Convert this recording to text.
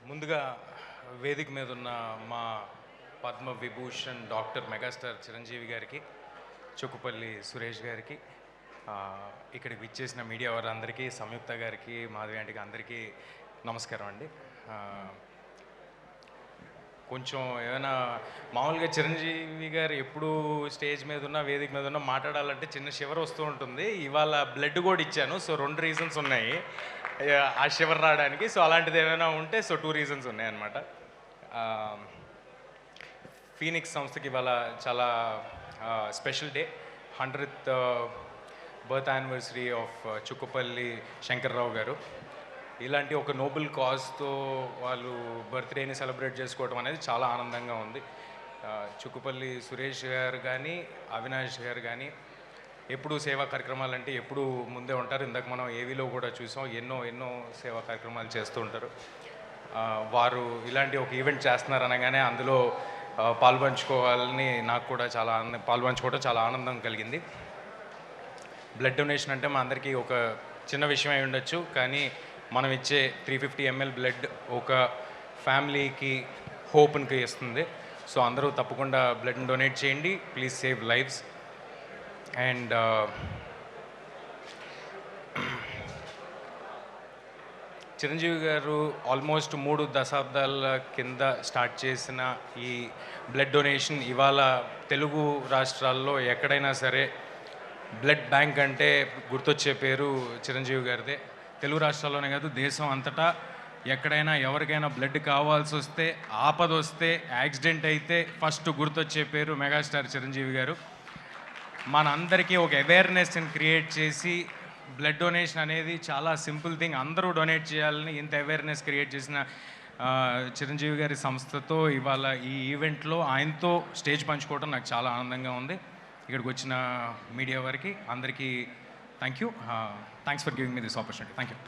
ముందుగా వేదిక మీద ఉన్న మా పద్మ విభూషణ్ డాక్టర్ మెగాస్టార్ చిరంజీవి గారికి, చుక్కుపల్లి సురేష్ గారికి, ఇక్కడికి విచ్చేసిన మీడియా వారందరికీ, సంయుక్త గారికి, మాధవి ఆంటీకి అందరికీ నమస్కారం అండి. కొంచెం ఏమైనా మామూలుగా చిరంజీవి గారు ఎప్పుడు స్టేజ్ మీద ఉన్న వేదిక మీద ఉన్న మాట్లాడాలంటే చిన్న షివర్ వస్తూ ఉంటుంది. ఇవాళ బ్లడ్ కూడా ఇచ్చాను. సో 2 రీజన్స్ ఉన్నాయి ఆ షివర్ రావడానికి. సో అలాంటిది ఏమైనా ఉంటే 2 రీజన్స్ ఉన్నాయన్నమాట. ఫీనిక్స్ సంస్థకి ఇవాళ చాలా special day, 100th birth anniversary of Chukkupalli Shankarrao గారు. ఇలాంటి ఒక నోబెల్ కాజ్తో వాళ్ళు బర్త్డేని సెలబ్రేట్ చేసుకోవడం అనేది చాలా ఆనందంగా ఉంది. చుక్కుపల్లి సురేష్ గారు కానీ, అవినాష్ గారు కానీ ఎప్పుడు సేవా కార్యక్రమాలు అంటే ఎప్పుడు ముందే ఉంటారు. ఇందాక మనం ఏవీలో కూడా చూసాం, ఎన్నో సేవా కార్యక్రమాలు చేస్తూ ఉంటారు. వారు ఇలాంటి ఒక ఈవెంట్ చేస్తున్నారు అనగానే అందులో పాల్పంచుకోవాలని నాకు కూడా పాల్పంచుకోవడం చాలా ఆనందం కలిగింది. బ్లడ్ డొనేషన్ అంటే మా అందరికీ ఒక చిన్న విషయం అయి ఉండొచ్చు, కానీ మనం ఇచ్చే 350 ml బ్లడ్ ఒక ఫ్యామిలీకి హోప్ని ఇస్తుంది. సో అందరూ తప్పకుండా బ్లడ్ని డొనేట్ చేయండి. Please save lives. And Chiranjeevi గారు ఆల్మోస్ట్ 3 దశాబ్దాల కింద స్టార్ట్ చేసిన ఈ బ్లడ్ డొనేషన్ ఇవాళ తెలుగు రాష్ట్రాల్లో ఎక్కడైనా సరే బ్లడ్ బ్యాంక్ అంటే గుర్తొచ్చే పేరు చిరంజీవి గారిదే. తెలుగు రాష్ట్రాల్లోనే కాదు, దేశం అంతటా ఎక్కడైనా ఎవరికైనా బ్లడ్ కావాల్సి వస్తే, ఆపద వస్తే, యాక్సిడెంట్ అయితే ఫస్ట్ గుర్తొచ్చే పేరు మెగాస్టార్ చిరంజీవి గారు. మనందరికీ ఒక అవేర్నెస్ని క్రియేట్ చేసి బ్లడ్ డొనేషన్ అనేది చాలా సింపుల్ థింగ్, అందరూ డొనేట్ చేయాలని ఇంత అవేర్నెస్ క్రియేట్ చేసిన చిరంజీవి గారి సంస్థతో ఇవాళ ఈ ఈవెంట్లో ఆయనతో స్టేజ్ పంచుకోవడం నాకు చాలా ఆనందంగా ఉంది. ఇక్కడికి వచ్చిన మీడియా వారికి అందరికీ thank you. Thanks for giving me this opportunity. Thank you.